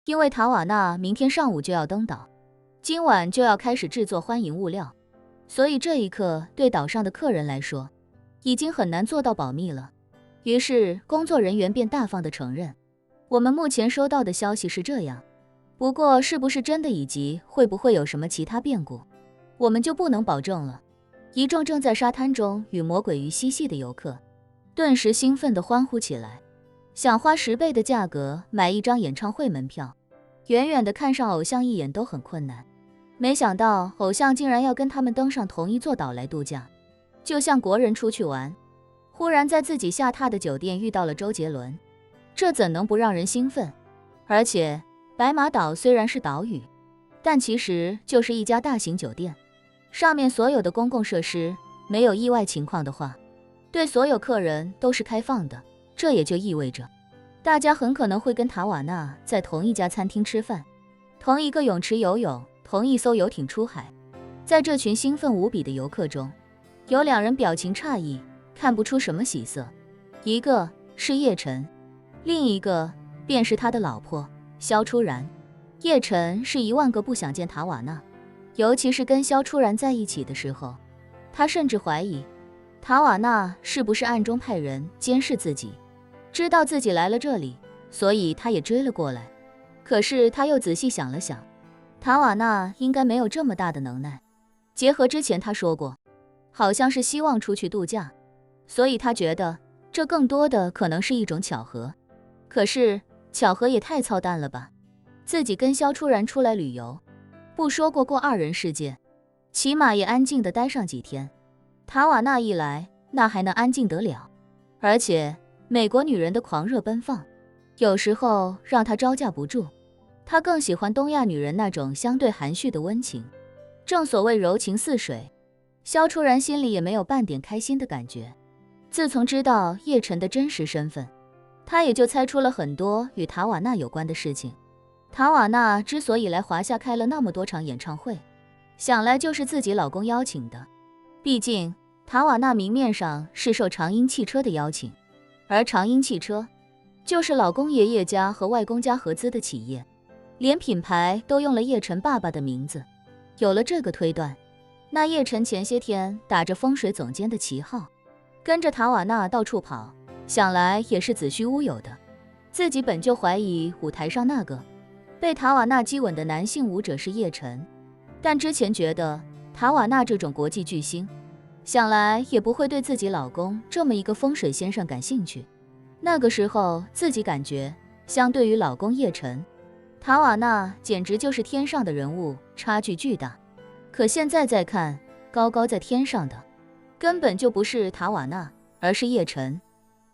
因为塔瓦纳明天上午就要登岛，今晚就要开始制作欢迎物料，所以这一刻对岛上的客人来说，已经很难做到保密了。于是工作人员便大方地承认，我们目前收到的消息是这样，不过是不是真的以及会不会有什么其他变故，我们就不能保证了。一众正在沙滩中与魔鬼鱼嬉戏的游客，顿时兴奋地欢呼起来，想花10倍的价格买一张演唱会门票，远远地看上偶像一眼都很困难。没想到偶像竟然要跟他们登上同一座岛来度假，就像国人出去玩。忽然在自己下榻的酒店遇到了周杰伦，这怎能不让人兴奋？而且白马岛虽然是岛屿，但其实就是一家大型酒店，上面所有的公共设施，没有意外情况的话，对所有客人都是开放的。这也就意味着，大家很可能会跟塔瓦纳在同一家餐厅吃饭，同一个泳池游泳，同一艘游艇出海。在这群兴奋无比的游客中，有2人表情诧异，看不出什么喜色，一个是叶晨，另一个便是他的老婆萧初然。叶晨是10000个不想见塔瓦纳，尤其是跟萧初然在一起的时候，他甚至怀疑塔瓦纳是不是暗中派人监视自己，知道自己来了这里，所以他也追了过来。可是他又仔细想了想，塔瓦纳应该没有这么大的能耐，结合之前他说过，好像是希望出去度假，所以他觉得这更多的可能是一种巧合。可是巧合也太操蛋了吧，自己跟萧初然出来旅游，不说过2人世界，起码也安静地待上几天。塔瓦纳一来，那还能安静得了？而且美国女人的狂热奔放，有时候让他招架不住。他更喜欢东亚女人那种相对含蓄的温情，正所谓柔情似水。萧初然心里也没有半点开心的感觉。自从知道叶晨的真实身份，他也就猜出了很多与塔瓦纳有关的事情。塔瓦纳之所以来华夏开了那么多场演唱会，想来就是自己老公邀请的。毕竟塔瓦纳明面上是受长鹰汽车的邀请，而长鹰汽车就是老公爷爷家和外公家合资的企业，连品牌都用了叶晨爸爸的名字。有了这个推断，那叶晨前些天打着风水总监的旗号，跟着塔瓦纳到处跑，想来也是子虚乌有的。自己本就怀疑舞台上那个被塔瓦纳激吻的男性舞者是叶晨，但之前觉得塔瓦纳这种国际巨星，想来也不会对自己老公这么一个风水先生感兴趣。那个时候自己感觉，相对于老公叶晨，塔瓦纳简直就是天上的人物，差距巨大。可现在再看，高高在天上的根本就不是塔瓦纳，而是叶晨。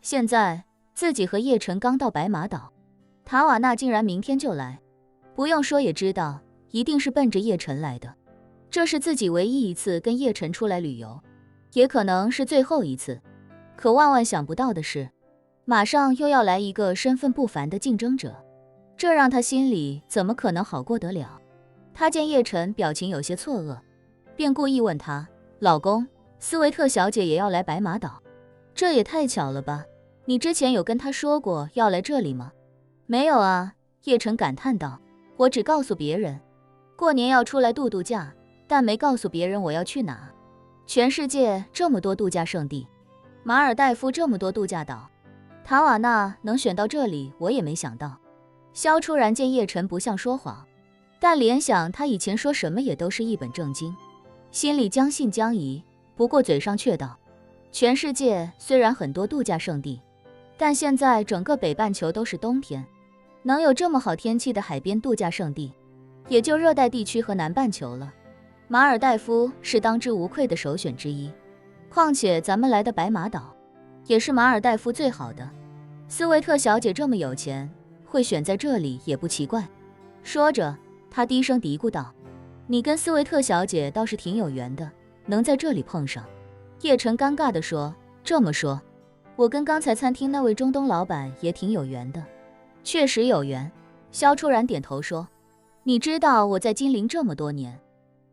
现在自己和叶晨刚到白马岛，塔瓦纳竟然明天就来，不用说也知道，一定是奔着叶晨来的。这是自己唯一一次跟叶晨出来旅游，也可能是最后一次。可万万想不到的是，马上又要来一个身份不凡的竞争者，这让他心里怎么可能好过得了？他见叶晨表情有些错愕，便故意问他，老公，斯维特小姐也要来白马岛？这也太巧了吧，你之前有跟她说过要来这里吗？没有啊，叶晨感叹道，我只告诉别人过年要出来度度假，但没告诉别人我要去哪。全世界这么多度假胜地，马尔代夫这么多度假岛，塔瓦纳能选到这里，我也没想到。萧初然见叶晨不像说谎，但联想他以前说什么也都是一本正经，心里将信将疑，不过嘴上却道，全世界虽然很多度假胜地，但现在整个北半球都是冬天，能有这么好天气的海边度假胜地，也就热带地区和南半球了。马尔代夫是当之无愧的首选之一，况且咱们来的白马岛也是马尔代夫最好的，斯维特小姐这么有钱，会选在这里也不奇怪。说着，他低声嘀咕道，你跟斯维特小姐倒是挺有缘的，能在这里碰上。叶晨尴尬地说，这么说，我跟刚才餐厅那位中东老板也挺有缘的。确实有缘，萧初然点头说，你知道我在金陵这么多年，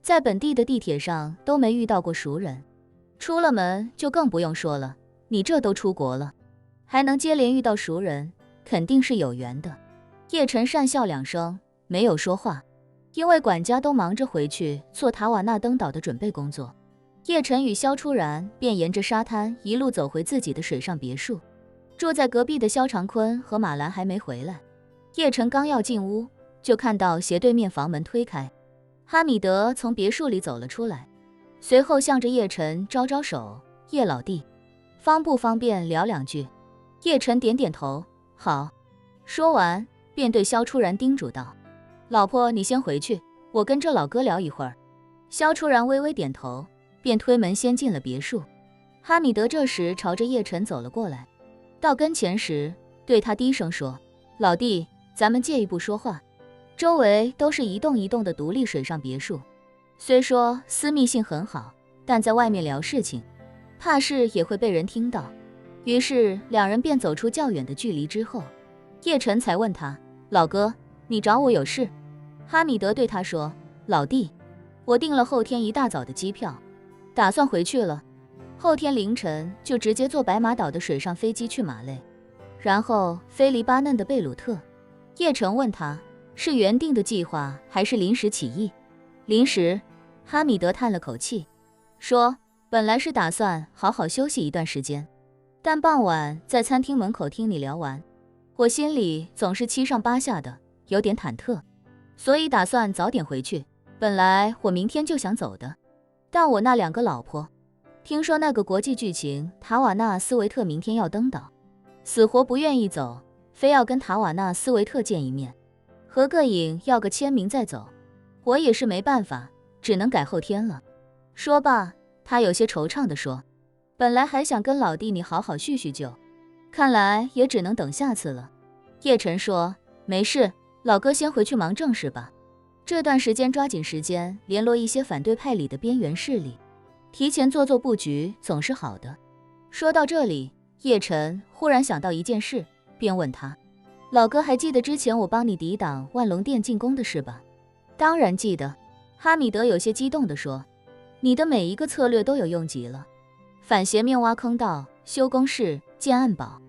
在本地的地铁上都没遇到过熟人，出了门就更不用说了，你这都出国了，还能接连遇到熟人，肯定是有缘的。叶晨讪笑两声，没有说话，因为管家都忙着回去做塔瓦纳登岛的准备工作。叶晨与萧初然便沿着沙滩一路走回自己的水上别墅。住在隔壁的萧长坤和马兰还没回来，叶晨刚要进屋，就看到斜对面房门推开，哈米德从别墅里走了出来，随后向着叶晨招招手：“叶老弟，方不方便聊两句？”叶晨点点头：“好。”说完便对萧初然叮嘱道：“老婆，你先回去，我跟这老哥聊一会儿。”萧初然微微点头，便推门先进了别墅。哈米德这时朝着叶晨走了过来，到跟前时对他低声说：“老弟，咱们借一步说话。”周围都是一栋一栋的独立水上别墅，虽说私密性很好，但在外面聊事情，怕是也会被人听到。于是两人便走出较远的距离之后，叶晨才问他：“老哥，你找我有事？”哈米德对他说：“老弟，我订了后天一大早的机票，打算回去了。后天凌晨就直接坐白马岛的水上飞机去马累，然后飞黎巴嫩的贝鲁特。”叶晨问他：“是原定的计划还是临时起意？”“临时。”哈米德叹了口气，说：“本来是打算好好休息一段时间，但傍晚在餐厅门口听你聊完，我心里总是七上八下的，有点忐忑，所以打算早点回去。本来我明天就想走的，但我那两个老婆听说那个国际巨情塔瓦纳斯维特明天要登岛，死活不愿意走，非要跟塔瓦纳斯维特见一面，合个影，要个签名再走。我也是没办法，只能改后天了。”说罢，他有些惆怅地说：“本来还想跟老弟你好好叙叙旧，看来也只能等下次了。”叶晨说：“没事，老哥先回去忙正事吧。这段时间抓紧时间联络一些反对派里的边缘势力，提前做布局总是好的。”说到这里，叶晨忽然想到一件事，便问他：“老哥还记得之前我帮你抵挡万龙殿进攻的事吧？”“当然记得。”哈米德有些激动地说：“你的每一个策略都有用极了，反斜面挖坑道、修工事、建暗堡，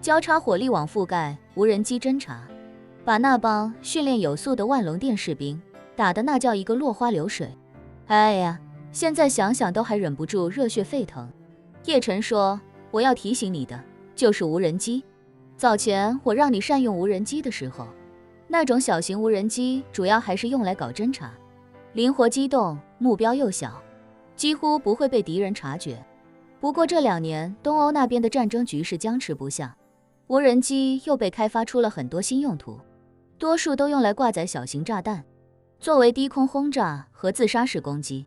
交叉火力网覆盖、无人机侦察，把那帮训练有素的万龙殿士兵打得那叫一个落花流水。哎呀，现在想想都还忍不住热血沸腾。”叶晨说：“我要提醒你的就是无人机。早前我让你善用无人机的时候，那种小型无人机主要还是用来搞侦察，灵活机动，目标又小，几乎不会被敌人察觉。不过这2年东欧那边的战争局势僵持不下，无人机又被开发出了很多新用途，多数都用来挂载小型炸弹，作为低空轰炸和自杀式攻击。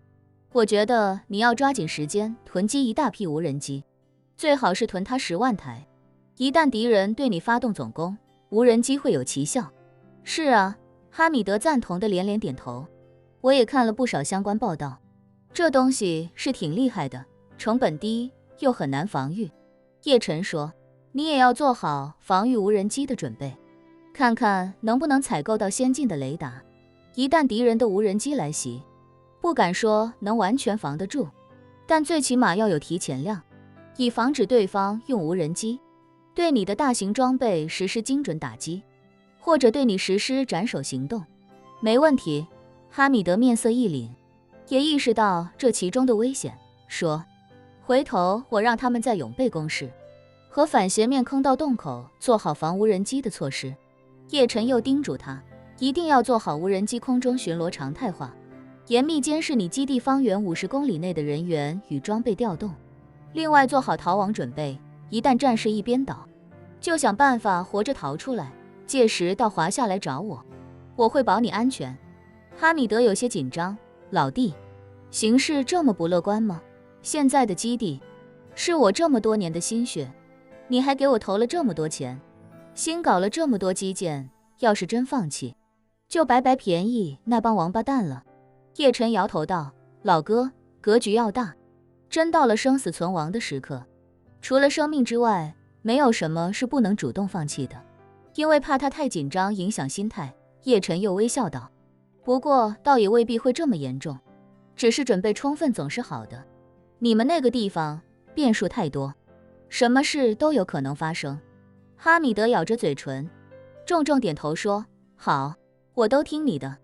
我觉得你要抓紧时间囤积一大批无人机，最好是囤它10万台，一旦敌人对你发动总攻，无人机会有奇效。”“是啊。”哈米德赞同的连连点头，“我也看了不少相关报道，这东西是挺厉害的，成本低又很难防御。”叶晨说：“你也要做好防御无人机的准备，看看能不能采购到先进的雷达，一旦敌人的无人机来袭，不敢说能完全防得住，但最起码要有提前量，以防止对方用无人机对你的大型装备实施精准打击，或者对你实施斩首行动。”“没问题。”哈米德面色一凛，也意识到这其中的危险，说：“回头我让他们在永贝工事和反斜面坑道洞口做好防无人机的措施。”叶晨又叮嘱他，一定要做好无人机空中巡逻常态化，严密监视你基地方圆50公里内的人员与装备调动，另外做好逃亡准备，一旦战事一边倒，就想办法活着逃出来，届时到华夏来找我，我会保你安全。”哈米德有些紧张：“老弟，形势这么不乐观吗？现在的基地是我这么多年的心血，你还给我投了这么多钱，新搞了这么多基建，要是真放弃，就白白便宜那帮王八蛋了。”叶晨摇头道：“老哥，格局要大，真到了生死存亡的时刻，除了生命之外，没有什么是不能主动放弃的。”因为怕他太紧张影响心态，叶晨又微笑道：“不过倒也未必会这么严重，只是准备充分总是好的。你们那个地方变数太多，什么事都有可能发生。”哈米德咬着嘴唇，重重点头说：“好，我都听你的。